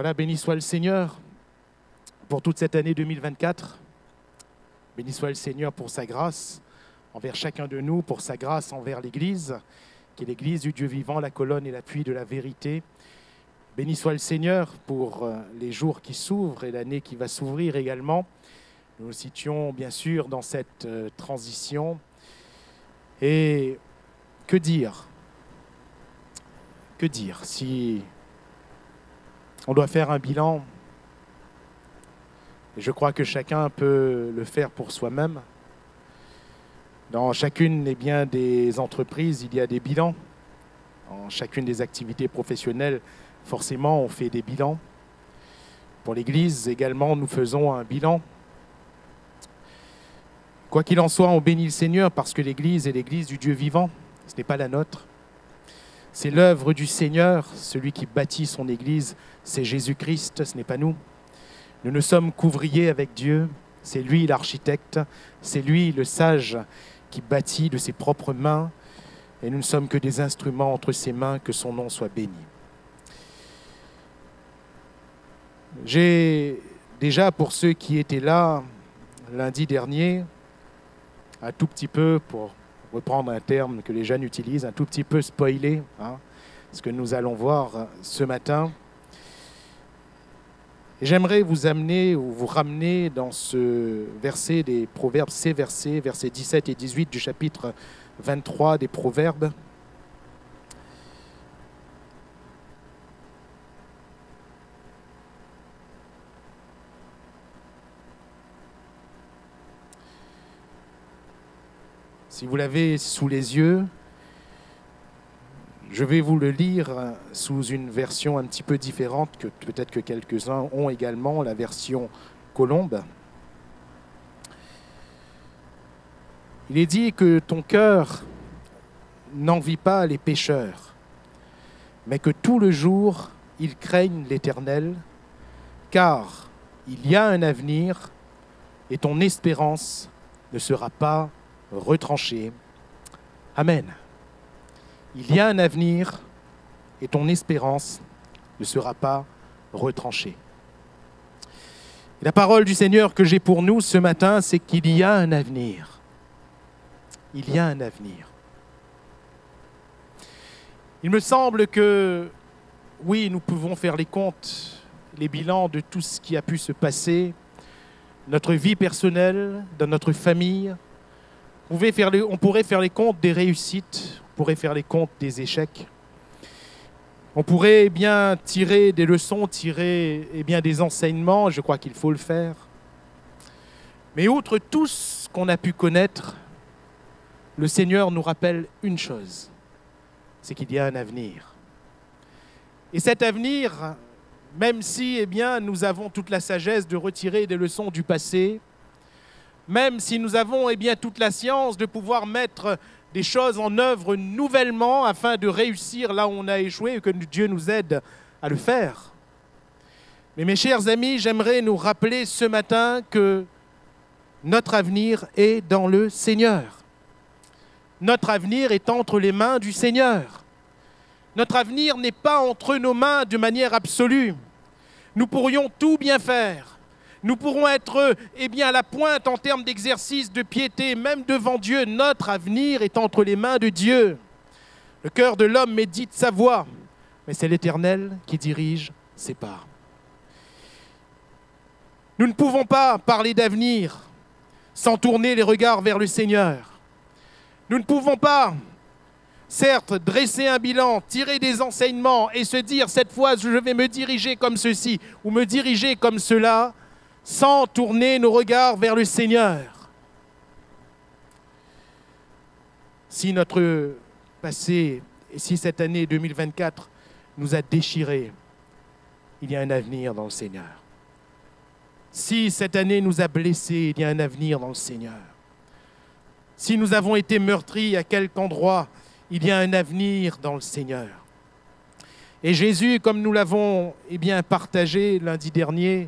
Voilà, béni soit le Seigneur pour toute cette année 2024. Béni soit le Seigneur pour sa grâce envers chacun de nous, pour sa grâce envers l'Église, qui est l'Église du Dieu vivant, la colonne et l'appui de la vérité. Béni soit le Seigneur pour les jours qui s'ouvrent et l'année qui va s'ouvrir également. Nous nous situons bien sûr dans cette transition. Et que dire? Que dire si on doit faire un bilan? Je crois que chacun peut le faire pour soi-même. Dans chacune des entreprises, il y a des bilans. Dans chacune des activités professionnelles, forcément, on fait des bilans. Pour l'Église également, nous faisons un bilan. Quoi qu'il en soit, on bénit le Seigneur parce que l'Église est l'Église du Dieu vivant. Ce n'est pas la nôtre. C'est l'œuvre du Seigneur. Celui qui bâtit son Église, c'est Jésus-Christ, ce n'est pas nous. Nous ne sommes qu'ouvriers avec Dieu. C'est lui l'architecte. C'est lui le sage qui bâtit de ses propres mains. Et nous ne sommes que des instruments entre ses mains, que son nom soit béni. J'ai déjà, pour ceux qui étaient là lundi dernier, un tout petit peu, pour reprendre un terme que les jeunes utilisent, un tout petit peu spoilé, ce que nous allons voir ce matin. Et j'aimerais vous amener ou vous ramener dans ce verset des Proverbes, ces versets 17 et 18 du chapitre 23 des Proverbes. Si vous l'avez sous les yeux, je vais vous le lire sous une version un petit peu différente, que peut-être que quelques-uns ont également, la version Colombe. Il est dit que ton cœur n'envie pas les pécheurs, mais que tout le jour, ils craignent l'Éternel, car il y a un avenir et ton espérance ne sera pas retranchée. Amen. Il y a un avenir et ton espérance ne sera pas retranchée. Et la parole du Seigneur que j'ai pour nous ce matin, c'est qu'il y a un avenir. Il y a un avenir. Il me semble que, oui, nous pouvons faire les comptes, les bilans de tout ce qui a pu se passer, notre vie personnelle, dans notre famille. On pourrait faire les comptes des réussites, on pourrait faire les comptes des échecs. On pourrait bien tirer des leçons, tirer des enseignements, je crois qu'il faut le faire. Mais outre tout ce qu'on a pu connaître, le Seigneur nous rappelle une chose, c'est qu'il y a un avenir. Et cet avenir, même si nous avons toute la sagesse de retirer des leçons du passé, même si nous avons toute la science de pouvoir mettre des choses en œuvre nouvellement afin de réussir là où on a échoué et que Dieu nous aide à le faire. Mais mes chers amis, j'aimerais nous rappeler ce matin que notre avenir est dans le Seigneur. Notre avenir est entre les mains du Seigneur. Notre avenir n'est pas entre nos mains de manière absolue. Nous pourrions tout bien faire. Nous pourrons être à la pointe en termes d'exercice de piété, même devant Dieu. Notre avenir est entre les mains de Dieu. Le cœur de l'homme médite sa voie, mais c'est l'Éternel qui dirige ses pas. Nous ne pouvons pas parler d'avenir sans tourner les regards vers le Seigneur. Nous ne pouvons pas, certes, dresser un bilan, tirer des enseignements et se dire, cette fois, je vais me diriger comme ceci ou me diriger comme cela, sans tourner nos regards vers le Seigneur. Si notre passé et si cette année 2024 nous a déchirés, il y a un avenir dans le Seigneur. Si cette année nous a blessés, il y a un avenir dans le Seigneur. Si nous avons été meurtris à quelque endroit, il y a un avenir dans le Seigneur. Et Jésus, comme nous l'avons partagé lundi dernier,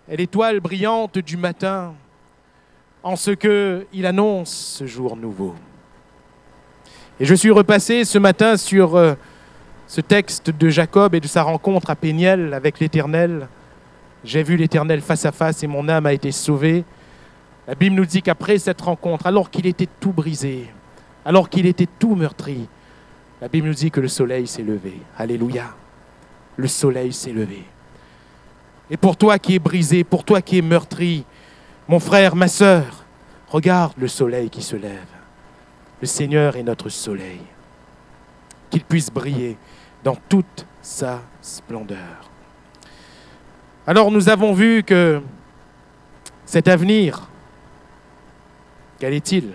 est l'étoile brillante du matin en ce qu'il annonce ce jour nouveau. Et je suis repassé ce matin sur ce texte de Jacob et de sa rencontre à Péniel avec l'Éternel. J'ai vu l'Éternel face à face et mon âme a été sauvée. La Bible nous dit qu'après cette rencontre, alors qu'il était tout brisé, alors qu'il était tout meurtri, la Bible nous dit que le soleil s'est levé. Alléluia. Le soleil s'est levé. Et pour toi qui es brisé, pour toi qui es meurtri, mon frère, ma sœur, regarde le soleil qui se lève. Le Seigneur est notre soleil. Qu'il puisse briller dans toute sa splendeur. Alors nous avons vu que cet avenir, quel est-il?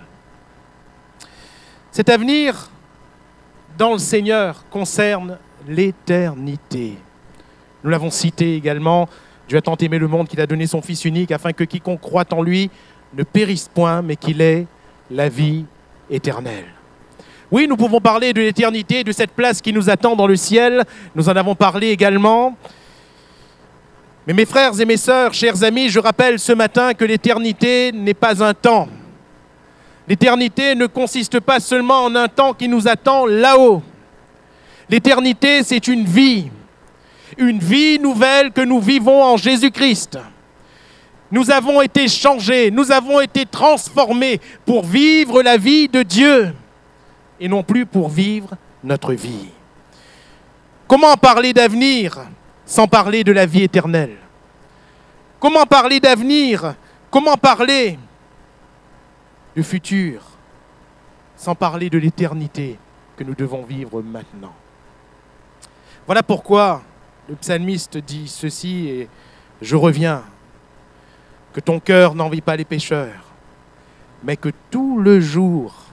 Cet avenir dans le Seigneur concerne l'éternité. Nous l'avons cité également, Dieu a tant aimé le monde qu'il a donné son Fils unique afin que quiconque croit en lui ne périsse point, mais qu'il ait la vie éternelle. Oui, nous pouvons parler de l'éternité, de cette place qui nous attend dans le ciel. Nous en avons parlé également. Mais mes frères et mes sœurs, chers amis, je rappelle ce matin que l'éternité n'est pas un temps. L'éternité ne consiste pas seulement en un temps qui nous attend là-haut. L'éternité, c'est une vie nouvelle que nous vivons en Jésus-Christ. Nous avons été changés, nous avons été transformés pour vivre la vie de Dieu et non plus pour vivre notre vie. Comment parler d'avenir sans parler de la vie éternelle? Comment parler d'avenir? Comment parler du futur sans parler de l'éternité que nous devons vivre maintenant? Voilà pourquoi le psalmiste dit ceci, et je reviens, que ton cœur n'envie pas les pécheurs, mais que tout le jour,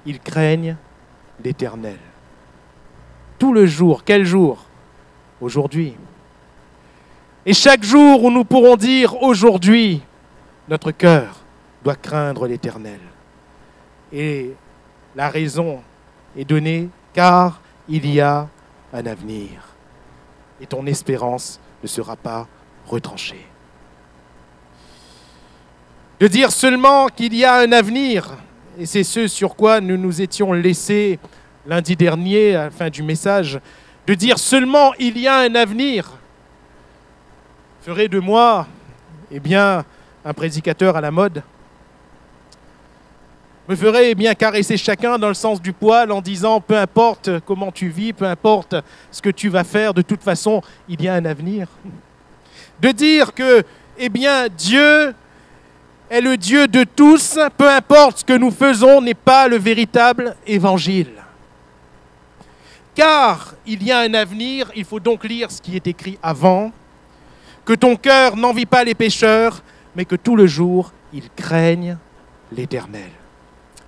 ils craignent l'Éternel. Tout le jour, quel jour? Aujourd'hui. Et chaque jour où nous pourrons dire aujourd'hui, notre cœur doit craindre l'Éternel. Et la raison est donnée, car il y a un avenir. Et ton espérance ne sera pas retranchée. De dire seulement qu'il y a un avenir, et c'est ce sur quoi nous nous étions laissés lundi dernier, à la fin du message, de dire seulement il y a un avenir, ferait de moi, un prédicateur à la mode, me ferait caresser chacun dans le sens du poil en disant peu importe comment tu vis, peu importe ce que tu vas faire, de toute façon, il y a un avenir. De dire que, Dieu est le Dieu de tous, peu importe ce que nous faisons, n'est pas le véritable évangile. Car il y a un avenir, il faut donc lire ce qui est écrit avant, que ton cœur n'envie pas les pécheurs, mais que tout le jour, ils craignent l'Éternel.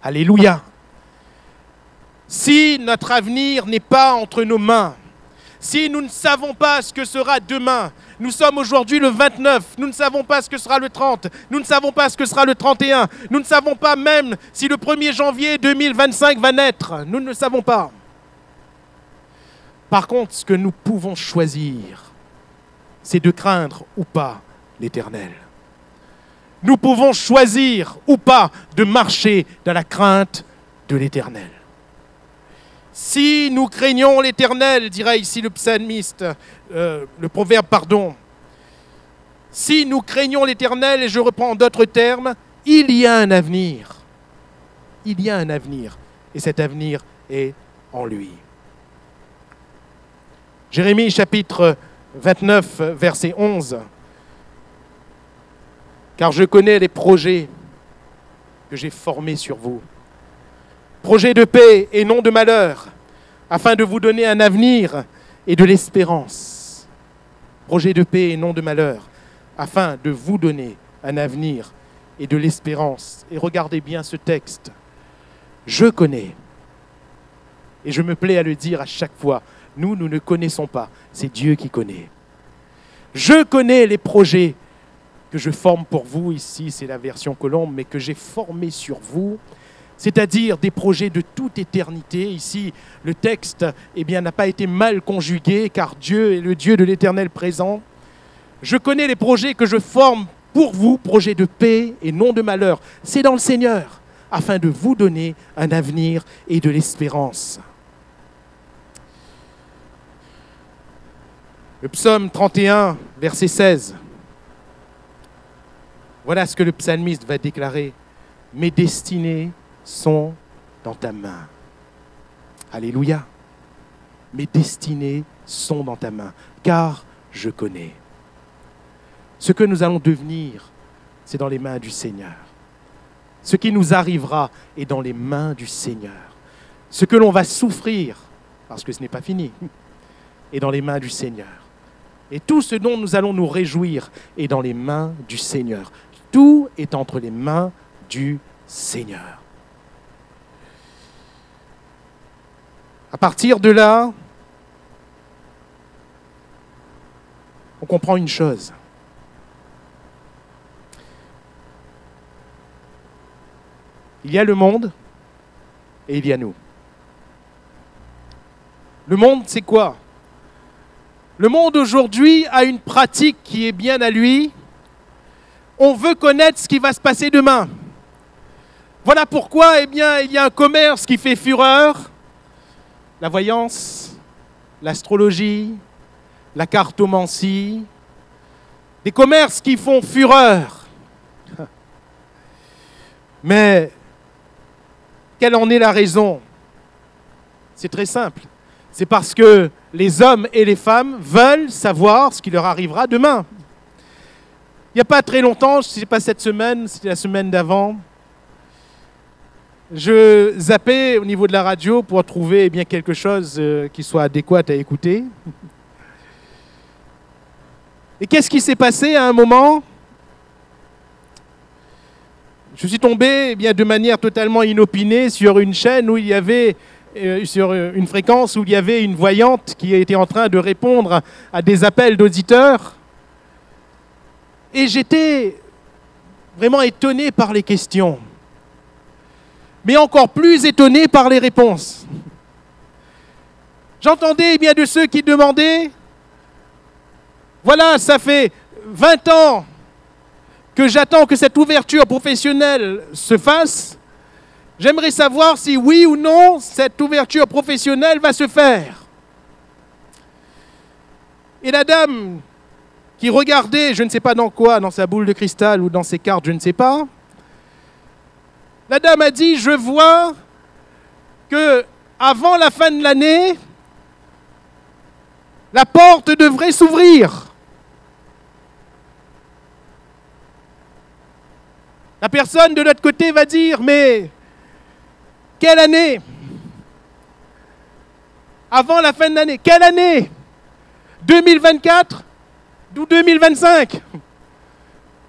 Alléluia. Si notre avenir n'est pas entre nos mains, si nous ne savons pas ce que sera demain, nous sommes aujourd'hui le 29, nous ne savons pas ce que sera le 30, nous ne savons pas ce que sera le 31, nous ne savons pas même si le 1er janvier 2025 va naître, nous ne le savons pas. Par contre, ce que nous pouvons choisir, c'est de craindre ou pas l'Éternel. Nous pouvons choisir ou pas de marcher dans la crainte de l'Éternel. Si nous craignons l'Éternel, dira ici le psalmiste, le proverbe, si nous craignons l'Éternel, et je reprends d'autres termes, il y a un avenir. Il y a un avenir, et cet avenir est en lui. Jérémie chapitre 29, verset 11. Car je connais les projets que j'ai formés sur vous. Projets de paix et non de malheur, afin de vous donner un avenir et de l'espérance. Projets de paix et non de malheur, afin de vous donner un avenir et de l'espérance. Et regardez bien ce texte. Je connais, et je me plais à le dire à chaque fois, nous ne connaissons pas, c'est Dieu qui connaît. Je connais les projets que je forme pour vous, ici c'est la version Colombe, mais que j'ai formé sur vous, c'est-à-dire des projets de toute éternité. Ici, le texte n'a pas été mal conjugué, car Dieu est le Dieu de l'éternel présent. Je connais les projets que je forme pour vous, projets de paix et non de malheur. C'est dans le Seigneur, afin de vous donner un avenir et de l'espérance. Le psaume 31, verset 16. Voilà ce que le psalmiste va déclarer. Mes destinées sont dans ta main. Alléluia. Mes destinées sont dans ta main, car je connais. Ce que nous allons devenir, c'est dans les mains du Seigneur. Ce qui nous arrivera est dans les mains du Seigneur. Ce que l'on va souffrir, parce que ce n'est pas fini, est dans les mains du Seigneur. Et tout ce dont nous allons nous réjouir est dans les mains du Seigneur. Tout est entre les mains du Seigneur. À partir de là, on comprend une chose. Il y a le monde et il y a nous. Le monde, c'est quoi? Le monde aujourd'hui a une pratique qui est bien à lui. On veut connaître ce qui va se passer demain. Voilà pourquoi, il y a un commerce qui fait fureur. La voyance, l'astrologie, la cartomancie. Des commerces qui font fureur. Mais, quelle en est la raison? C'est très simple. C'est parce que les hommes et les femmes veulent savoir ce qui leur arrivera demain. Il n'y a pas très longtemps, ce n'est pas cette semaine, c'était la semaine d'avant, je zappais au niveau de la radio pour trouver bien quelque chose qui soit adéquat à écouter. Et qu'est-ce qui s'est passé à un moment? Je suis tombé de manière totalement inopinée sur une chaîne où il y avait sur une fréquence où il y avait une voyante qui était en train de répondre à des appels d'auditeurs. Et j'étais vraiment étonné par les questions, mais encore plus étonné par les réponses. J'entendais de ceux qui demandaient, voilà, ça fait 20 ans que j'attends que cette ouverture professionnelle se fasse. J'aimerais savoir si oui ou non cette ouverture professionnelle va se faire. Et la dame qui regardait, je ne sais pas dans quoi, dans sa boule de cristal ou dans ses cartes, je ne sais pas, la dame a dit, je vois que avant la fin de l'année, la porte devrait s'ouvrir. La personne de l'autre côté va dire, mais quelle année? Avant la fin de l'année, quelle année? 2024 ou 2025?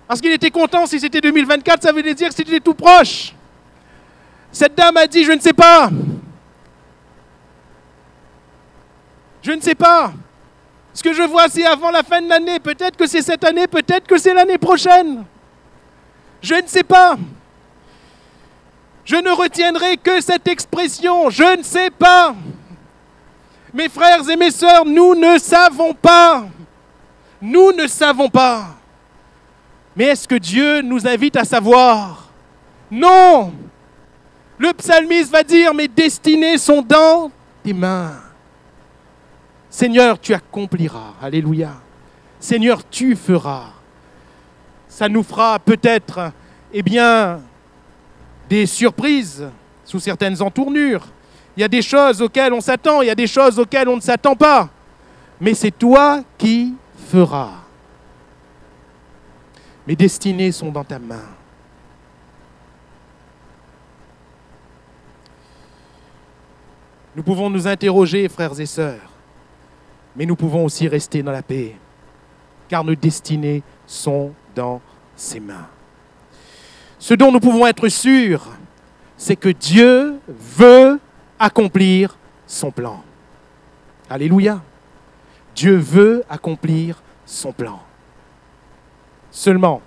Parce qu'il était content, si c'était 2024, ça veut dire que c'était tout proche. Cette dame a dit, je ne sais pas. Je ne sais pas. Ce que je vois, c'est avant la fin de l'année. Peut-être que c'est cette année, peut-être que c'est l'année prochaine. Je ne sais pas. Je ne retiendrai que cette expression, je ne sais pas. Mes frères et mes sœurs, nous ne savons pas. Nous ne savons pas. Mais est-ce que Dieu nous invite à savoir? Non. Le psalmiste va dire, mes destinées sont dans tes mains. Seigneur, tu accompliras. Alléluia. Seigneur, tu feras. Ça nous fera peut-être, des surprises sous certaines entournures. Il y a des choses auxquelles on s'attend, il y a des choses auxquelles on ne s'attend pas. Mais c'est toi qui feras. Mes destinées sont dans ta main. Nous pouvons nous interroger, frères et sœurs, mais nous pouvons aussi rester dans la paix, car nos destinées sont dans ses mains. Ce dont nous pouvons être sûrs, c'est que Dieu veut accomplir son plan. Alléluia. Dieu veut accomplir son plan. Seulement,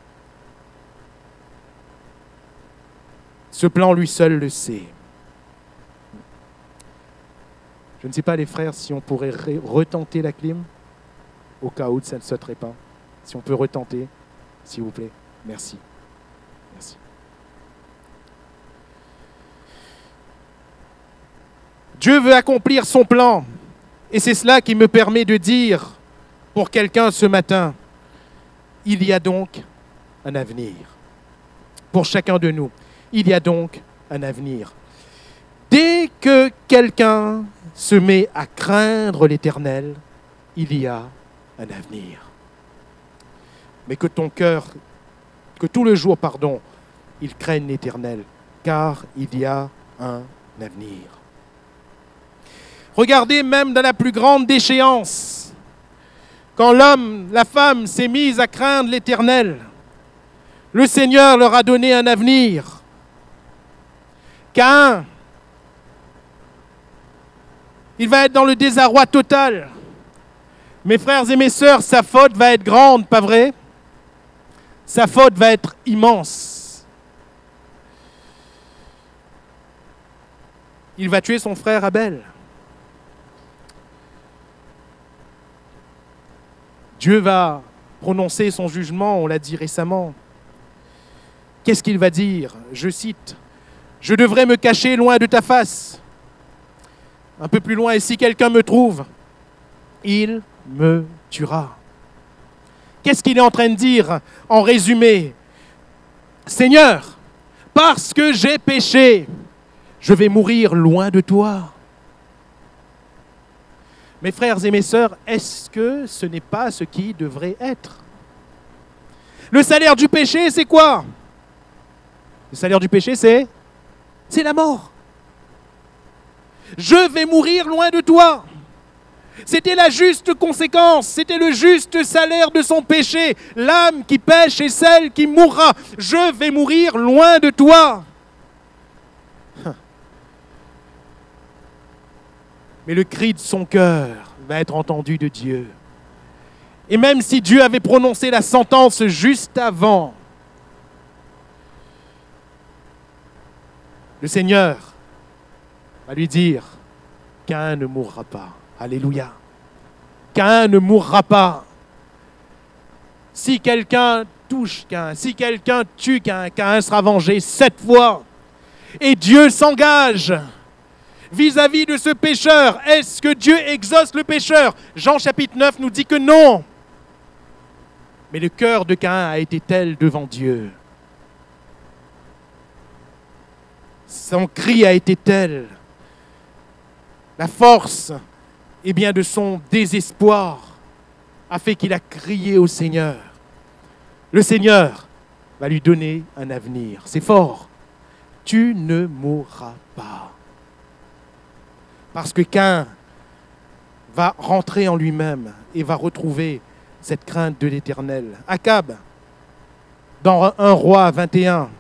ce plan, lui seul le sait. Je ne sais pas, les frères, si on pourrait retenter la clim, au cas où ça ne sauterait pas. Si on peut retenter, s'il vous plaît. Merci. Merci. Dieu veut accomplir son plan. Et c'est cela qui me permet de dire Pour quelqu'un ce matin, il y a donc un avenir. Pour chacun de nous, il y a donc un avenir. Dès que quelqu'un se met à craindre l'Éternel, il y a un avenir. Mais que ton cœur, que tout le jour, il craigne l'Éternel, car il y a un avenir. Regardez même dans la plus grande déchéance, quand l'homme, la femme s'est mise à craindre l'Éternel, le Seigneur leur a donné un avenir. Caïn, il va être dans le désarroi total. Mes frères et mes sœurs, sa faute va être grande, pas vrai? Sa faute va être immense. Il va tuer son frère Abel. Dieu va prononcer son jugement, on l'a dit récemment. Qu'est-ce qu'il va dire? Je cite, « Je devrais me cacher loin de ta face. » Un peu plus loin, « Et si quelqu'un me trouve, il me tuera. » Qu'est-ce qu'il est en train de dire en résumé? « Seigneur, parce que j'ai péché, je vais mourir loin de toi. » Mes frères et mes sœurs, est-ce que ce n'est pas ce qui devrait être? Le salaire du péché, c'est quoi? Le salaire du péché, c'est la mort. Je vais mourir loin de toi. C'était la juste conséquence, c'était le juste salaire de son péché. L'âme qui pêche est celle qui mourra. Je vais mourir loin de toi. Mais le cri de son cœur va être entendu de Dieu. Et même si Dieu avait prononcé la sentence juste avant, le Seigneur va lui dire, Caïn ne mourra pas. Alléluia. Caïn ne mourra pas. Si quelqu'un touche Caïn, si quelqu'un tue Caïn, Caïn sera vengé 7 fois. Et Dieu s'engage vis-à-vis de ce pécheur. Est-ce que Dieu exauce le pécheur? Jean chapitre 9 nous dit que non. Mais le cœur de Caïn a été tel devant Dieu. Son cri a été tel. La force, de son désespoir a fait qu'il a crié au Seigneur. Le Seigneur va lui donner un avenir. C'est fort. Tu ne mourras pas. Parce que Caïn va rentrer en lui-même et va retrouver cette crainte de l'Éternel. Akab, dans 1 Roi 21,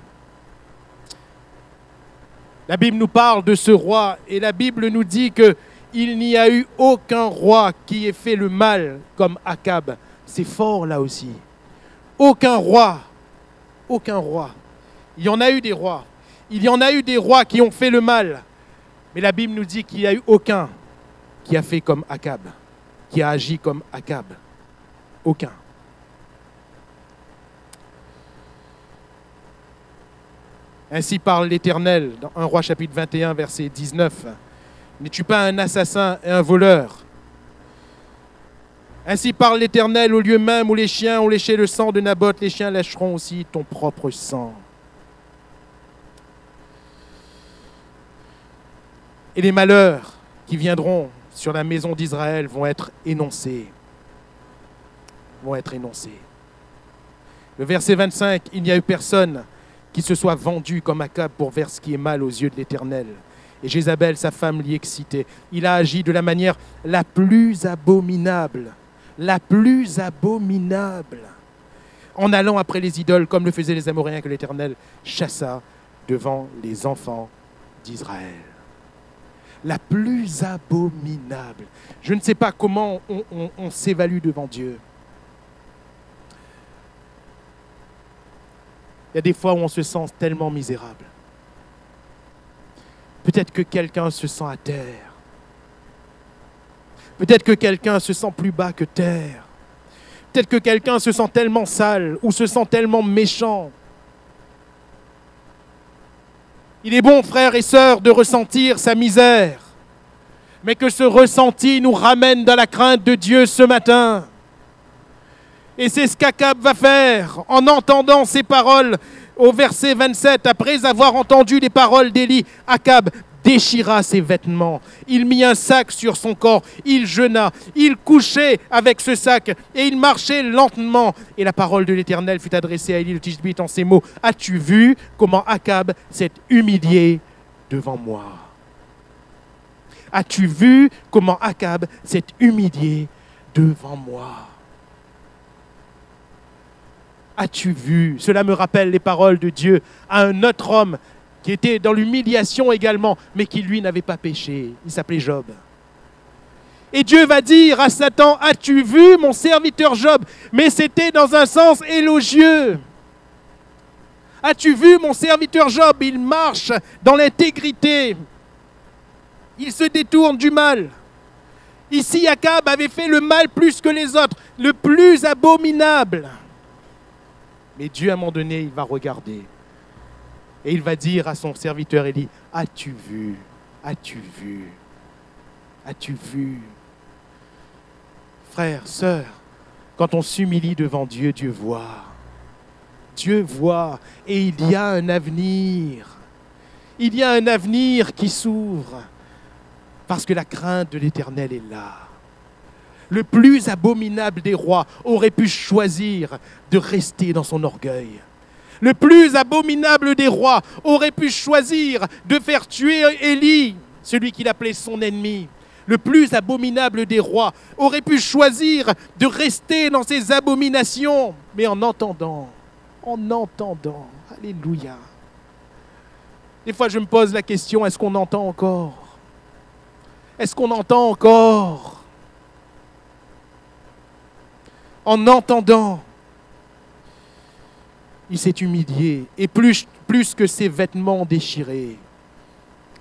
la Bible nous parle de ce roi et la Bible nous dit qu'il n'y a eu aucun roi qui ait fait le mal comme Akab. C'est fort là aussi. Aucun roi. Il y en a eu des rois. Il y en a eu des rois qui ont fait le mal. Mais la Bible nous dit qu'il n'y a eu aucun qui a fait comme Akab, qui a agi comme Akab. Aucun. Ainsi parle l'Éternel dans 1 Roi chapitre 21, verset 19. N'es-tu pas un assassin et un voleur? Ainsi parle l'Éternel, au lieu même où les chiens ont léché le sang de Naboth, les chiens lécheront aussi ton propre sang. Et les malheurs qui viendront sur la maison d'Israël vont être énoncés. Le verset 25, il n'y a eu personne qui se soit vendu comme Akab pour faire ce qui est mal aux yeux de l'Éternel. Et Jézabel, sa femme, l'y excitait. Il a agi de la manière la plus abominable, en allant après les idoles, comme le faisaient les Amoréens que l'Éternel chassa devant les enfants d'Israël. La plus abominable. Je ne sais pas comment on s'évalue devant Dieu. Il y a des fois où on se sent tellement misérable. Peut-être que quelqu'un se sent à terre. Peut-être que quelqu'un se sent plus bas que terre. Peut-être que quelqu'un se sent tellement sale ou se sent tellement méchant. Il est bon, frères et sœurs, de ressentir sa misère, mais que ce ressenti nous ramène dans la crainte de Dieu ce matin. Et c'est ce qu'Akab va faire en entendant ces paroles. Au verset 27, après avoir entendu les paroles d'Élie, Akab déchira ses vêtements. Il mit un sac sur son corps. Il jeûna. Il couchait avec ce sac et il marchait lentement. Et la parole de l'Éternel fut adressée à Élie le Tishbite en ces mots. As-tu vu comment Akab s'est humilié devant moi? As-tu vu comment Akab s'est humilié devant moi? As-tu vu? Cela me rappelle les paroles de Dieu à un autre homme qui était dans l'humiliation également, mais qui lui n'avait pas péché. Il s'appelait Job. Et Dieu va dire à Satan, as-tu vu mon serviteur Job? Mais c'était dans un sens élogieux. As-tu vu mon serviteur Job? Il marche dans l'intégrité. Il se détourne du mal. Ici, Akab avait fait le mal plus que les autres, le plus abominable. Mais Dieu, à un moment donné, il va regarder. Et il va dire à son serviteur Élie, as-tu vu? As-tu vu? As-tu vu? Frères, sœurs, quand on s'humilie devant Dieu, Dieu voit. Dieu voit. Et il y a un avenir. Il y a un avenir qui s'ouvre. Parce que la crainte de l'Éternel est là. Le plus abominable des rois aurait pu choisir de rester dans son orgueil. Le plus abominable des rois aurait pu choisir de faire tuer Élie, celui qu'il appelait son ennemi. Le plus abominable des rois aurait pu choisir de rester dans ses abominations. Mais en entendant, alléluia. Des fois je me pose la question, est-ce qu'on entend encore? Est-ce qu'on entend encore? En entendant, il s'est humilié, et plus que ses vêtements déchirés,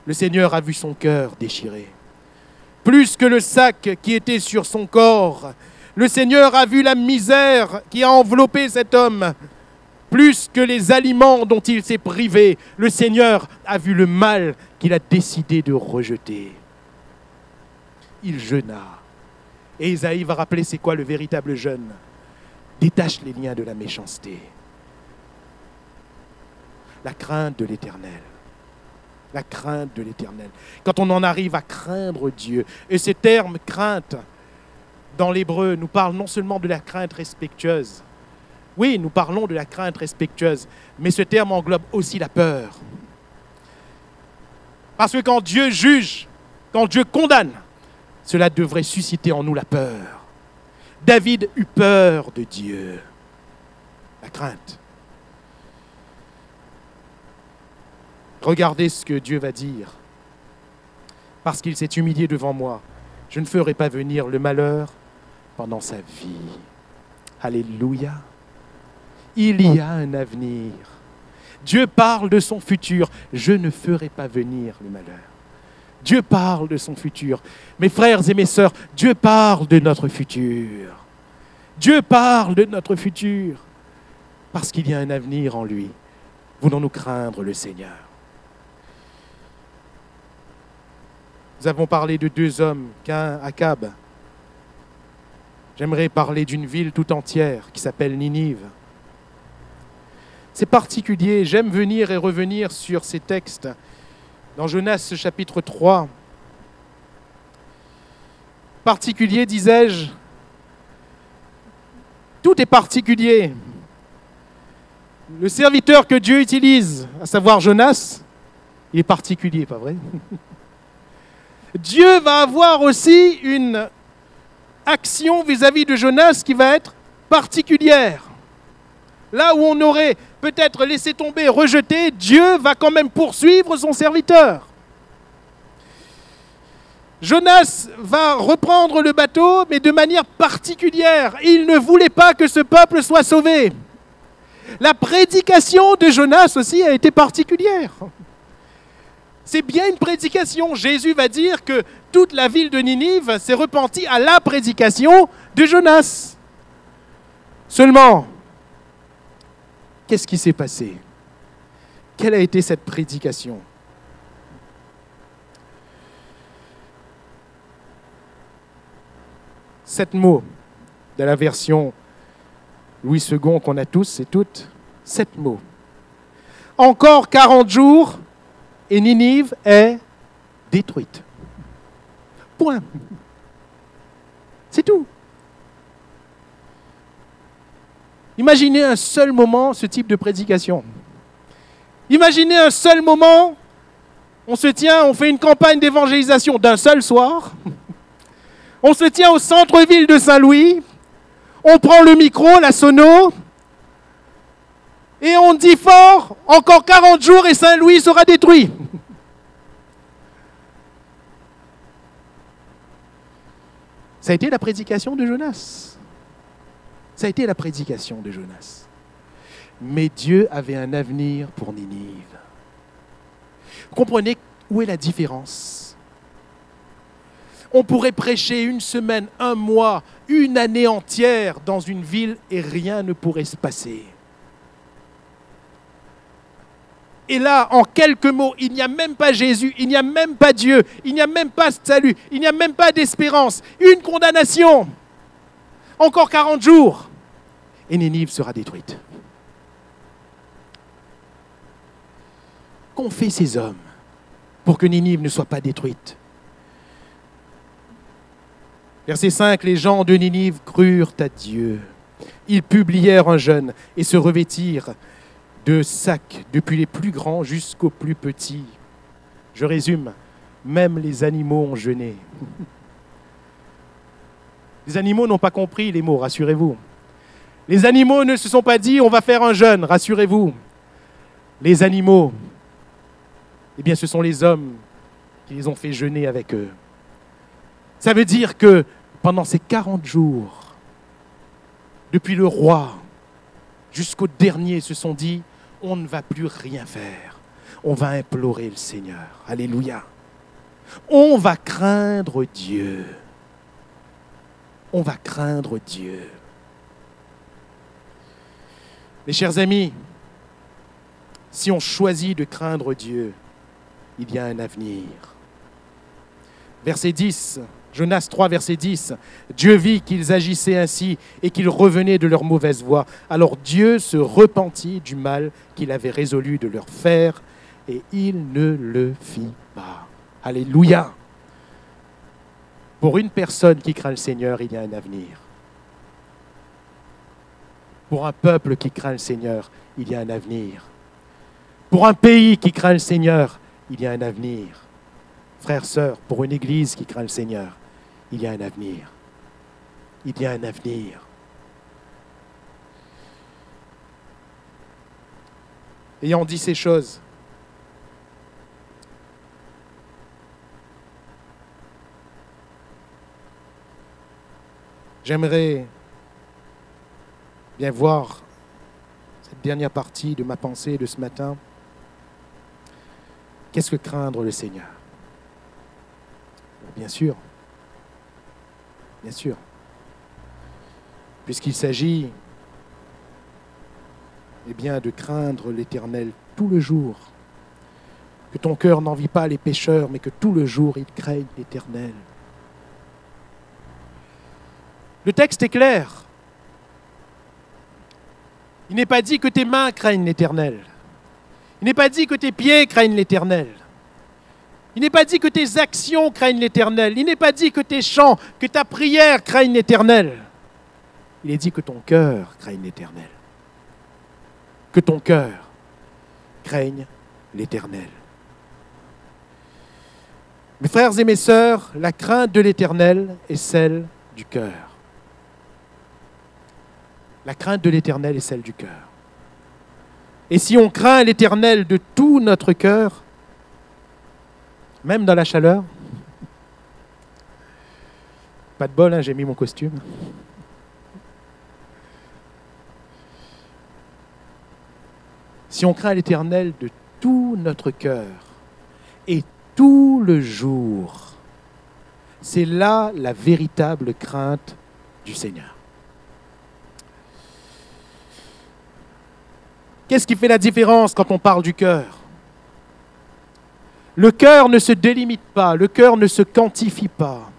le Seigneur a vu son cœur déchiré. Plus que le sac qui était sur son corps, le Seigneur a vu la misère qui a enveloppé cet homme. Plus que les aliments dont il s'est privé, le Seigneur a vu le mal qu'il a décidé de rejeter. Il jeûna. Et Isaïe va rappeler c'est quoi le véritable jeûne. Détache les liens de la méchanceté. La crainte de l'Éternel. La crainte de l'Éternel. Quand on en arrive à craindre Dieu, et ces termes crainte, dans l'hébreu, nous parlent non seulement de la crainte respectueuse. Oui, nous parlons de la crainte respectueuse, mais ce terme englobe aussi la peur. Parce que quand Dieu juge, quand Dieu condamne, cela devrait susciter en nous la peur. David eut peur de Dieu. La crainte. Regardez ce que Dieu va dire. Parce qu'il s'est humilié devant moi, je ne ferai pas venir le malheur pendant sa vie. Alléluia. Il y a un avenir. Dieu parle de son futur. Je ne ferai pas venir le malheur. Dieu parle de son futur. Mes frères et mes sœurs, Dieu parle de notre futur. Dieu parle de notre futur. Parce qu'il y a un avenir en lui. Voulons-nous craindre le Seigneur? Nous avons parlé de deux hommes, Caïn, Akab. J'aimerais parler d'une ville tout entière qui s'appelle Ninive. C'est particulier, j'aime venir et revenir sur ces textes. Dans Jonas chapitre 3, particulier, disais-je, tout est particulier. Le serviteur que Dieu utilise, à savoir Jonas, il est particulier, pas vrai? Dieu va avoir aussi une action vis-à-vis de Jonas qui va être particulière. Là où on aurait peut-être laissé tomber, rejeté, Dieu va quand même poursuivre son serviteur. Jonas va reprendre le bateau, mais de manière particulière. Il ne voulait pas que ce peuple soit sauvé. La prédication de Jonas aussi a été particulière. C'est bien une prédication. Jésus va dire que toute la ville de Ninive s'est repentie à la prédication de Jonas. Seulement, qu'est-ce qui s'est passé? Quelle a été cette prédication? Sept mots de la version Louis II qu'on a tous et toutes, 7 mots. Encore 40 jours et Ninive est détruite. Point. C'est tout. Imaginez un seul moment ce type de prédication. Imaginez un seul moment, on se tient, on fait une campagne d'évangélisation d'un seul soir. On se tient au centre-ville de Saint-Louis, on prend le micro, la sono, et on dit fort, encore 40 jours et Saint-Louis sera détruit. Ça a été la prédication de Jonas. Ça a été la prédication de Jonas. Mais Dieu avait un avenir pour Ninive. Vous comprenez où est la différence? On pourrait prêcher une semaine, un mois, une année entière dans une ville et rien ne pourrait se passer. Et là, en quelques mots, il n'y a même pas Jésus, il n'y a même pas Dieu, il n'y a même pas salut, il n'y a même pas d'espérance. Une condamnation. Encore 40 jours. Et Ninive sera détruite. Qu'ont fait ces hommes pour que Ninive ne soit pas détruite? Verset 5, les gens de Ninive crurent à Dieu. Ils publièrent un jeûne et se revêtirent de sacs, depuis les plus grands jusqu'aux plus petits. Je résume, même les animaux ont jeûné. Les animaux n'ont pas compris les mots, rassurez-vous. Les animaux ne se sont pas dit, on va faire un jeûne, rassurez-vous. Les animaux, eh bien ce sont les hommes qui les ont fait jeûner avec eux. Ça veut dire que pendant ces 40 jours, depuis le roi jusqu'au dernier, se sont dit, on ne va plus rien faire. On va implorer le Seigneur. Alléluia. On va craindre Dieu. On va craindre Dieu. Mes chers amis, si on choisit de craindre Dieu, il y a un avenir. Verset 10, Jonas 3, verset 10. Dieu vit qu'ils agissaient ainsi et qu'ils revenaient de leur mauvaise voie. Alors Dieu se repentit du mal qu'il avait résolu de leur faire et il ne le fit pas. Alléluia. Pour une personne qui craint le Seigneur, il y a un avenir. Pour un peuple qui craint le Seigneur, il y a un avenir. Pour un pays qui craint le Seigneur, il y a un avenir. Frères, sœurs, pour une église qui craint le Seigneur, il y a un avenir. Il y a un avenir. Ayant dit ces choses, j'aimerais bien voir cette dernière partie de ma pensée de ce matin. Qu'est-ce que craindre le Seigneur? Bien sûr, puisqu'il s'agit eh bien, de craindre l'Éternel tout le jour, que ton cœur n'envie pas les pécheurs, mais que tout le jour il craigne l'Éternel. Le texte est clair. Il n'est pas dit que tes mains craignent l'Éternel. Il n'est pas dit que tes pieds craignent l'Éternel. Il n'est pas dit que tes actions craignent l'Éternel. Il n'est pas dit que tes chants, que ta prière craigne l'Éternel. Il est dit que ton cœur craigne l'Éternel. Que ton cœur craigne l'Éternel. Mes frères et mes sœurs, la crainte de l'Éternel est celle du cœur. La crainte de l'Éternel est celle du cœur. Et si on craint l'Éternel de tout notre cœur, même dans la chaleur, pas de bol, hein, j'ai mis mon costume. Si on craint l'Éternel de tout notre cœur et tout le jour, c'est là la véritable crainte du Seigneur. Qu'est-ce qui fait la différence quand on parle du cœur? Le cœur ne se délimite pas, le cœur ne se quantifie pas.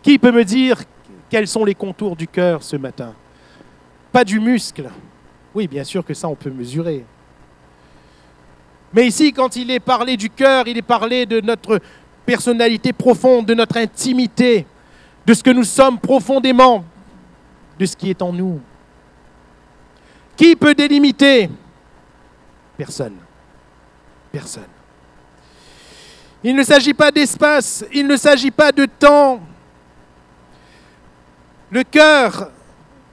Qui peut me dire Quels sont les contours du cœur ce matin? Pas du muscle. Oui, bien sûr que ça, on peut mesurer. Mais ici, quand il est parlé du cœur, il est parlé de notre personnalité profonde, de notre intimité, de ce que nous sommes profondément, de ce qui est en nous. Qui peut délimiter? Personne. Personne. Il ne s'agit pas d'espace, il ne s'agit pas de temps. Le cœur,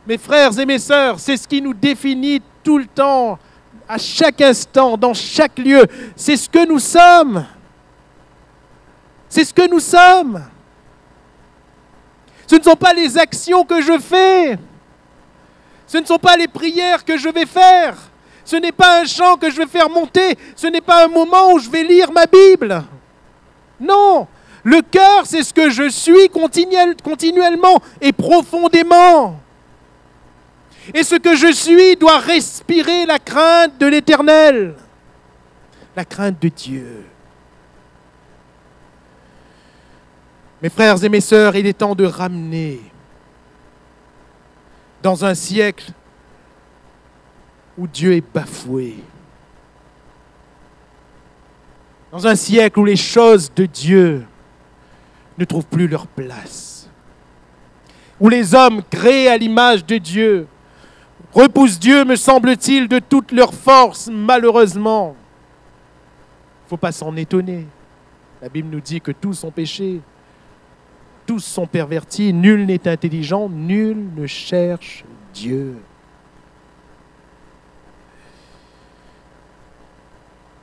mes frères et mes sœurs, c'est ce qui nous définit tout le temps, à chaque instant, dans chaque lieu. C'est ce que nous sommes. C'est ce que nous sommes. Ce ne sont pas les actions que je fais. Ce ne sont pas les prières que je vais faire. Ce n'est pas un chant que je vais faire monter. Ce n'est pas un moment où je vais lire ma Bible. Non. Le cœur, c'est ce que je suis continuellement et profondément. Et ce que je suis doit respirer la crainte de l'Éternel. La crainte de Dieu. Mes frères et mes sœurs, il est temps de ramener dans un siècle où Dieu est bafoué, dans un siècle où les choses de Dieu ne trouvent plus leur place, où les hommes créés à l'image de Dieu repoussent Dieu, me semble-t-il, de toute leur force, malheureusement. Il ne faut pas s'en étonner. La Bible nous dit que tous sont péchés. Tous sont pervertis, nul n'est intelligent, nul ne cherche Dieu.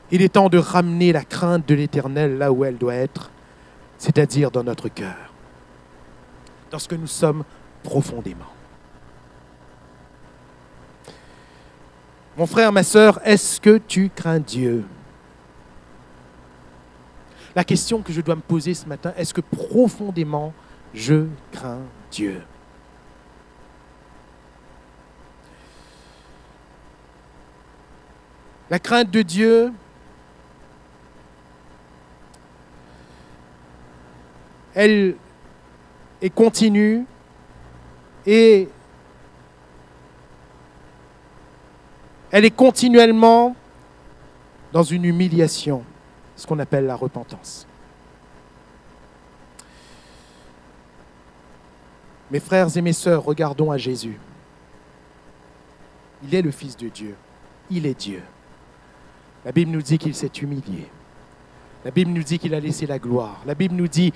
Il est temps de ramener la crainte de l'Éternel là où elle doit être, c'est-à-dire dans notre cœur, dans ce que nous sommes profondément. Mon frère, ma sœur, est-ce que tu crains Dieu? La question que je dois me poser ce matin, est-ce que profondément je crains Dieu? La crainte de Dieu, elle est continue et elle est continuellement dans une humiliation. Ce qu'on appelle la repentance. Mes frères et mes sœurs, regardons à Jésus. Il est le Fils de Dieu. Il est Dieu. La Bible nous dit qu'il s'est humilié. La Bible nous dit qu'il a laissé la gloire. La Bible nous dit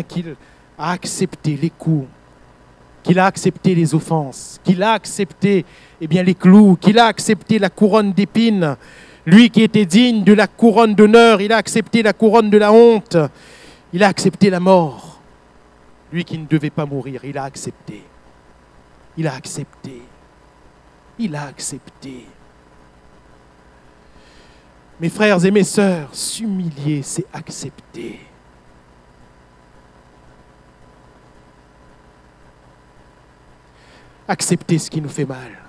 qu'il a accepté les coups, qu'il a accepté les offenses, qu'il a accepté les clous, qu'il a accepté la couronne d'épines. Lui qui était digne de la couronne d'honneur, il a accepté la couronne de la honte. Il a accepté la mort. Lui qui ne devait pas mourir, il a accepté. Il a accepté. Il a accepté. Mes frères et mes sœurs, s'humilier, c'est accepter. Accepter ce qui nous fait mal.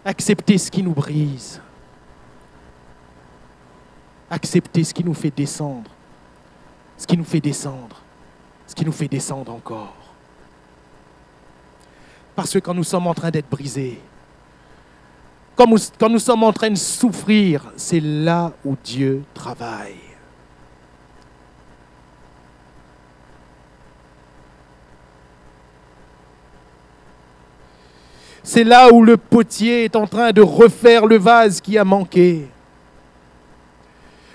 Accepter ce qui nous brise. Accepter ce qui nous fait descendre. Ce qui nous fait descendre. Ce qui nous fait descendre encore. Parce que quand nous sommes en train d'être brisés, quand nous sommes en train de souffrir, c'est là où Dieu travaille. C'est là où le potier est en train de refaire le vase qui a manqué.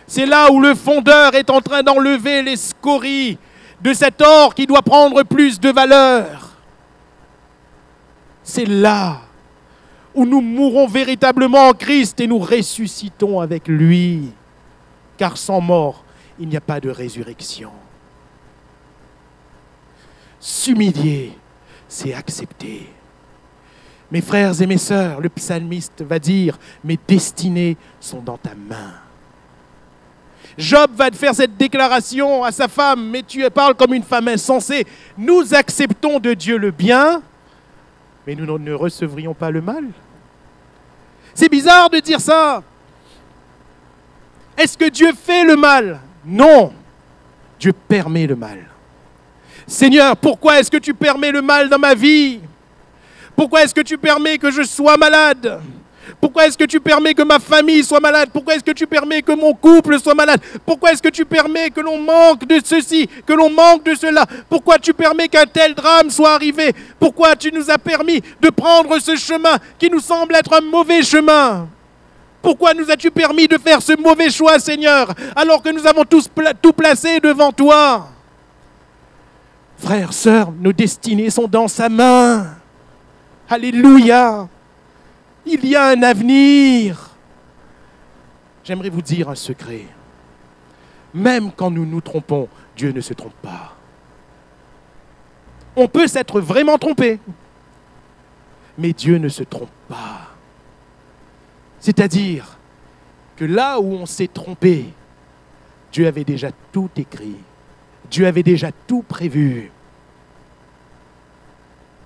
C'est là où le fondeur est en train d'enlever les scories de cet or qui doit prendre plus de valeur. C'est là où nous mourrons véritablement en Christ et nous ressuscitons avec lui. Car sans mort, il n'y a pas de résurrection. S'humilier, c'est accepter. Mes frères et mes sœurs, le psalmiste va dire « Mes destinées sont dans ta main ». Job va faire cette déclaration à sa femme « Mais tu parles comme une femme insensée. Nous acceptons de Dieu le bien, mais nous ne recevrions pas le mal. » C'est bizarre de dire ça. Est-ce que Dieu fait le mal? Non. Dieu permet le mal. Seigneur, pourquoi est-ce que tu permets le mal dans ma vie? Pourquoi est-ce que tu permets que je sois malade? Pourquoi est-ce que tu permets que ma famille soit malade? Pourquoi est-ce que tu permets que mon couple soit malade? Pourquoi est-ce que tu permets que l'on manque de ceci, que l'on manque de cela? Pourquoi tu permets qu'un tel drame soit arrivé? Pourquoi tu nous as permis de prendre ce chemin qui nous semble être un mauvais chemin? Pourquoi nous as-tu permis de faire ce mauvais choix, Seigneur, alors que nous avons tout placé devant toi? Frères, sœurs, nos destinées sont dans sa main. Alléluia. Il y a un avenir. J'aimerais vous dire un secret. Même quand nous nous trompons, Dieu ne se trompe pas. On peut s'être vraiment trompé, mais Dieu ne se trompe pas. C'est-à-dire que là où on s'est trompé, Dieu avait déjà tout écrit. Dieu avait déjà tout prévu.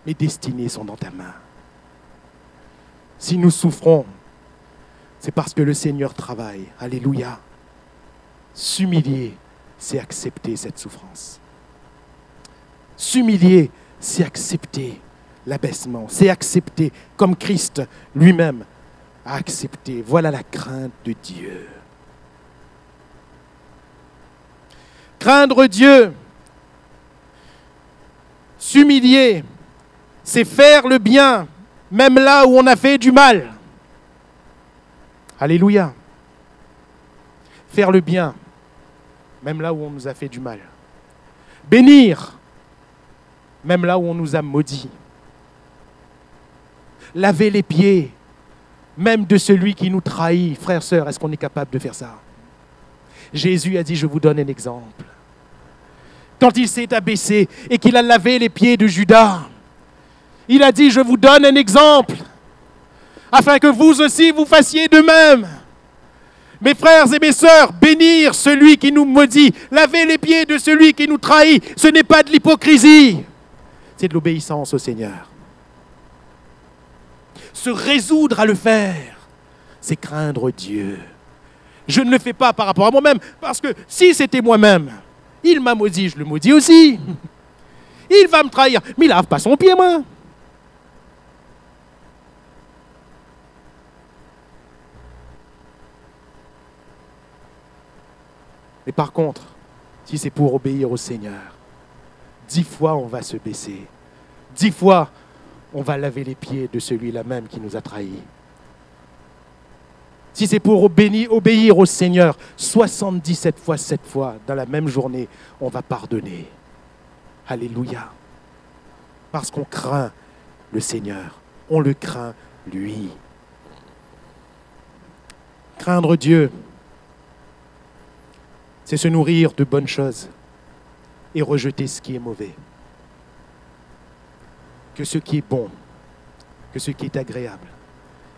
Mes destinées sont dans ta main. Si nous souffrons, c'est parce que le Seigneur travaille. Alléluia. S'humilier, c'est accepter cette souffrance. S'humilier, c'est accepter l'abaissement. C'est accepter comme Christ lui-même a accepté. Voilà la crainte de Dieu. Craindre Dieu, s'humilier, c'est faire le bien, même là où on a fait du mal. Alléluia. Faire le bien, même là où on nous a fait du mal. Bénir, même là où on nous a maudits. Laver les pieds, même de celui qui nous trahit. Frères, sœurs, est-ce qu'on est capable de faire ça? Jésus a dit, je vous donne un exemple. Quand il s'est abaissé et qu'il a lavé les pieds de Judas, il a dit, je vous donne un exemple, afin que vous aussi vous fassiez de même. Mes frères et mes sœurs, bénir celui qui nous maudit, laver les pieds de celui qui nous trahit, ce n'est pas de l'hypocrisie, c'est de l'obéissance au Seigneur. Se résoudre à le faire, c'est craindre Dieu. Je ne le fais pas par rapport à moi-même, parce que si c'était moi-même, il m'a maudit, je le maudis aussi. Il va me trahir, mais il lave pas son pied, moi. Mais par contre, si c'est pour obéir au Seigneur, 10 fois on va se baisser. 10 fois on va laver les pieds de celui-là même qui nous a trahis. Si c'est pour obéir au Seigneur, 77 fois, 7 fois, dans la même journée, on va pardonner. Alléluia. Parce qu'on craint le Seigneur. On le craint, lui. Craindre Dieu, c'est se nourrir de bonnes choses et rejeter ce qui est mauvais. Que ce qui est bon, que ce qui est agréable,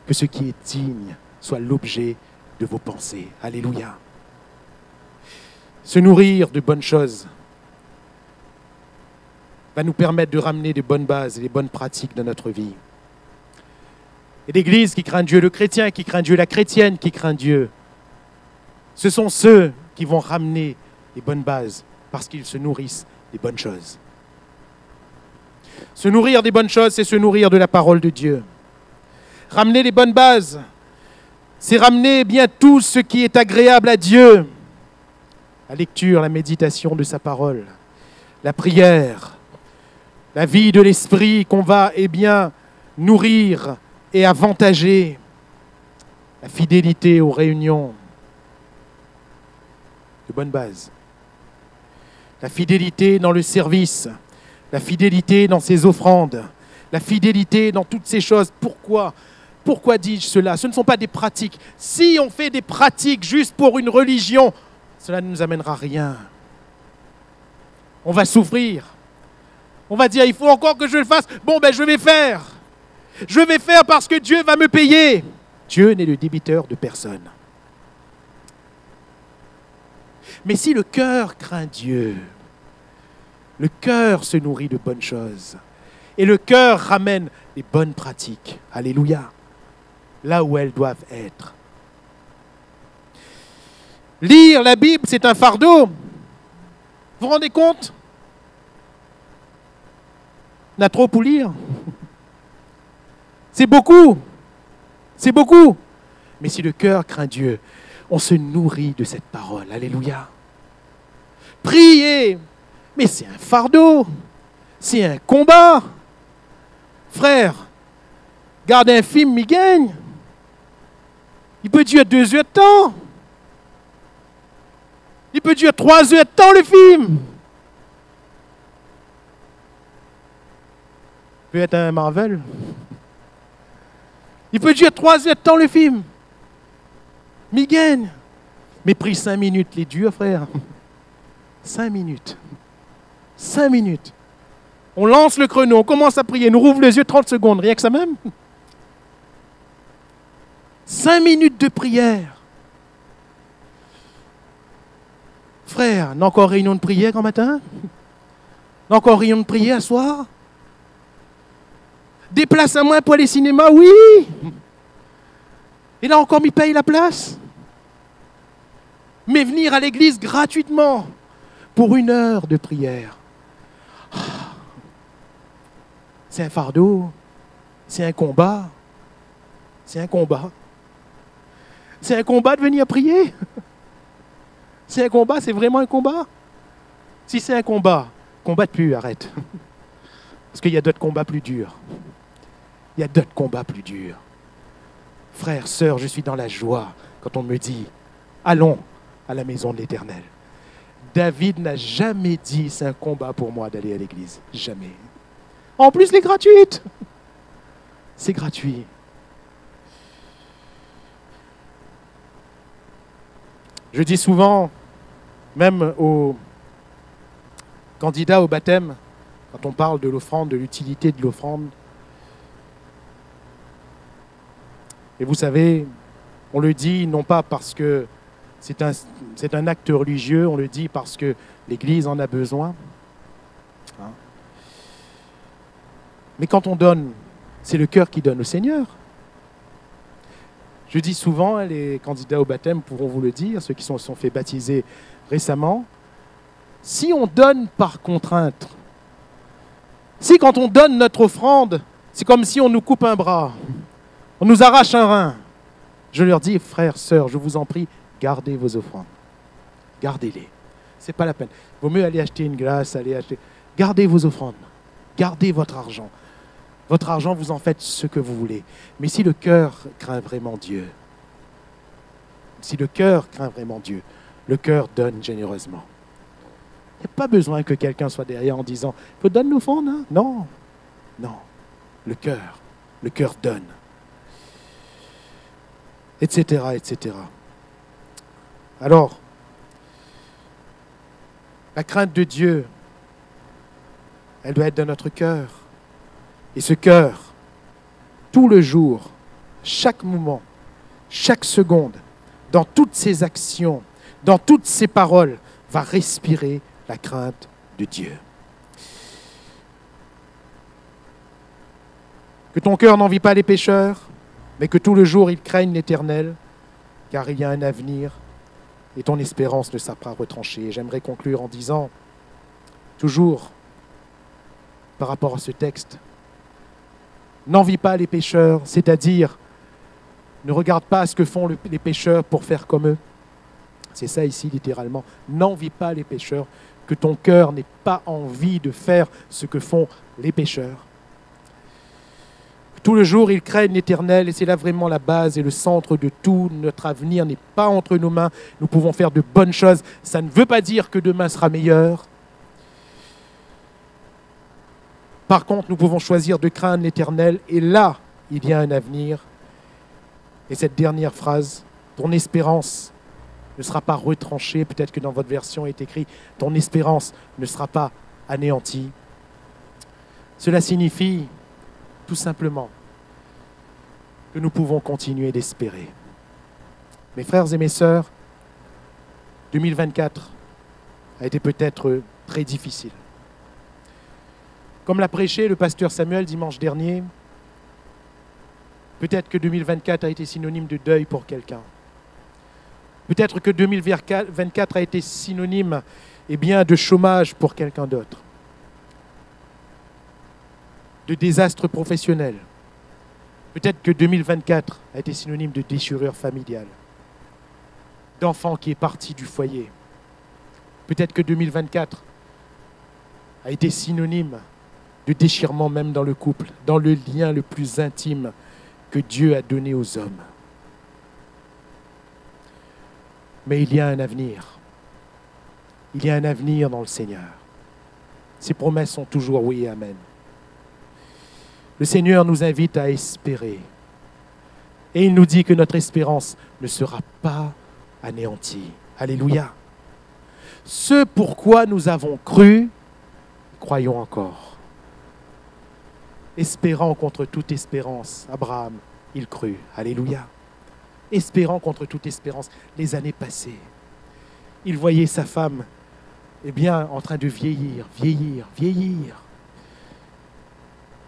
que ce qui est digne, soit l'objet de vos pensées. Alléluia. Se nourrir de bonnes choses va nous permettre de ramener des bonnes bases et des bonnes pratiques dans notre vie. Et l'Église qui craint Dieu, le chrétien qui craint Dieu, la chrétienne qui craint Dieu, ce sont ceux qui vont ramener les bonnes bases parce qu'ils se nourrissent des bonnes choses. Se nourrir des bonnes choses, c'est se nourrir de la parole de Dieu. Ramener les bonnes bases, c'est ramener bien tout ce qui est agréable à Dieu. La lecture, la méditation de sa parole, la prière, la vie de l'esprit qu'on va nourrir et avantager, la fidélité aux réunions, de bonnes bases. La fidélité dans le service, la fidélité dans ses offrandes, la fidélité dans toutes ces choses. Pourquoi dis-je cela? Ce ne sont pas des pratiques. Si on fait des pratiques juste pour une religion, cela ne nous amènera à rien. On va souffrir. On va dire, il faut encore que je le fasse. Bon, je vais faire. Je vais faire parce que Dieu va me payer. Dieu n'est le débiteur de personne. Mais si le cœur craint Dieu, le cœur se nourrit de bonnes choses. Et le cœur ramène les bonnes pratiques. Alléluia. Là où elles doivent être. Lire la Bible, c'est un fardeau. Vous vous rendez compte? On a trop pour lire. C'est beaucoup. C'est beaucoup. Mais si le cœur craint Dieu, on se nourrit de cette parole. Alléluia. Prier. Mais c'est un fardeau. C'est un combat. Frère, garde un film, il gagne. Il peut durer 2 heures de temps. Il peut durer 3 heures de temps, le film. Il peut être un Marvel. Il peut durer 3 heures de temps, le film. Mais il gagne. Mais pris 5 minutes, les durs, frère. 5 minutes. 5 minutes. On lance le chrono, on commence à prier, nous rouvre les yeux 30 secondes, rien que ça même. 5 minutes de prière. Frère, n'a encore réunion de prière quand matin? N'a encore réunion de prière ce soir? Des places à moins pour aller au cinéma, oui. Et là encore, m'y paye la place. Mais venir à l'église gratuitement pour 1 heure de prière. C'est un fardeau, c'est un combat, c'est un combat. C'est un combat de venir prier. C'est un combat, c'est vraiment un combat. Si c'est un combat, combatte plus, arrête. Parce qu'il y a d'autres combats plus durs. Il y a d'autres combats plus durs. Frère, sœur, je suis dans la joie quand on me dit, allons à la maison de l'Éternel. David n'a jamais dit, c'est un combat pour moi d'aller à l'église. Jamais. En plus, les gratuites. C'est gratuit. Je dis souvent, même aux candidats au baptême, quand on parle de l'offrande, de l'utilité de l'offrande, et vous savez, on le dit non pas parce que c'est un acte religieux, on le dit parce que l'Église en a besoin. Hein? Mais quand on donne, c'est le cœur qui donne au Seigneur. Je dis souvent, les candidats au baptême pourront vous le dire, ceux qui se sont fait baptiser récemment, si on donne par contrainte, si quand on donne notre offrande, c'est comme si on nous coupe un bras, on nous arrache un rein, je leur dis, frères, sœurs, je vous en prie, gardez vos offrandes. Gardez-les. Ce n'est pas la peine. Il vaut mieux aller acheter une glace, aller acheter... Gardez vos offrandes. Gardez votre argent. Votre argent, vous en faites ce que vous voulez. Mais si le cœur craint vraiment Dieu, le cœur donne généreusement. Il n'y a pas besoin que quelqu'un soit derrière en disant « Il faut donner l'offrande, hein ?» Non, non. Le cœur donne. Etc., etc. Alors, la crainte de Dieu, elle doit être dans notre cœur. Et ce cœur, tout le jour, chaque moment, chaque seconde, dans toutes ses actions, dans toutes ses paroles, va respirer la crainte de Dieu. Que ton cœur n'envie pas les pécheurs, mais que tout le jour il craigne l'Éternel, car il y a un avenir et ton espérance ne sera pas retranchée. J'aimerais conclure en disant, toujours par rapport à ce texte, n'envie pas les pécheurs, c'est-à-dire ne regarde pas ce que font les pécheurs pour faire comme eux. C'est ça ici littéralement. N'envie pas les pécheurs, que ton cœur n'ait pas envie de faire ce que font les pécheurs. Tout le jour, ils craignent l'Éternel et c'est là vraiment la base et le centre de tout. Notre avenir n'est pas entre nos mains. Nous pouvons faire de bonnes choses. Ça ne veut pas dire que demain sera meilleur. Par contre, nous pouvons choisir de craindre l'Éternel et là, il y a un avenir. Et cette dernière phrase, ton espérance ne sera pas retranchée. Peut-être que dans votre version est écrit, ton espérance ne sera pas anéantie. Cela signifie tout simplement que nous pouvons continuer d'espérer. Mes frères et mes sœurs, 2024 a été peut-être très difficile. Comme l'a prêché le pasteur Samuel dimanche dernier, peut-être que 2024 a été synonyme de deuil pour quelqu'un. Peut-être que 2024 a été synonyme de chômage pour quelqu'un d'autre. de désastre professionnel. Peut-être que 2024 a été synonyme de déchirure familiale, d'enfant qui est parti du foyer. Peut-être que 2024 a été synonyme de déchirement même dans le couple, dans le lien le plus intime que Dieu a donné aux hommes. Mais il y a un avenir. Il y a un avenir dans le Seigneur. Ses promesses sont toujours oui et amen. Le Seigneur nous invite à espérer. Et il nous dit que notre espérance ne sera pas anéantie. Alléluia. Ce pourquoi nous avons cru, croyons encore. Espérant contre toute espérance, Abraham, il crut. Alléluia. Espérant contre toute espérance, les années passées. Il voyait sa femme, en train de vieillir.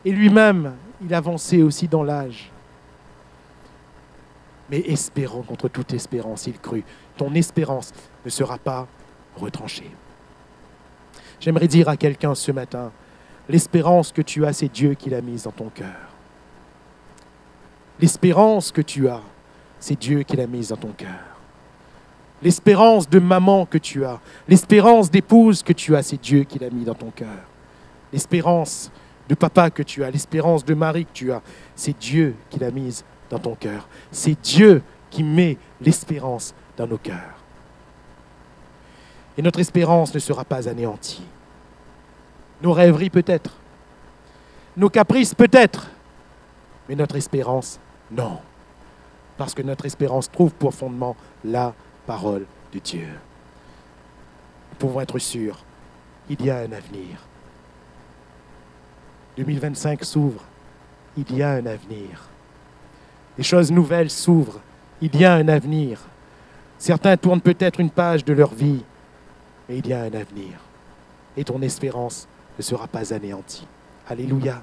Et lui-même, il avançait aussi dans l'âge. Mais espérant contre toute espérance, il crut. Ton espérance ne sera pas retranchée. J'aimerais dire à quelqu'un ce matin, l'espérance que tu as, c'est Dieu qui l'a mise dans ton cœur. L'espérance que tu as, c'est Dieu qui l'a mise dans ton cœur. L'espérance de maman que tu as, l'espérance d'épouse que tu as, c'est Dieu qui l'a mis dans ton cœur. L'espérance de papa que tu as, l'espérance de mari que tu as, c'est Dieu qui l'a mise dans ton cœur. C'est Dieu qui met l'espérance dans nos cœurs. Et notre espérance ne sera pas anéantie. Nos rêveries peut-être, nos caprices peut-être, mais notre espérance, non. Parce que notre espérance trouve pour fondement la parole de Dieu. Nous pouvons être sûrs, il y a un avenir. 2025 s'ouvre, il y a un avenir. Les choses nouvelles s'ouvrent, il y a un avenir. Certains tournent peut-être une page de leur vie, mais il y a un avenir. Et ton espérance ne sera pas anéantie. Alléluia.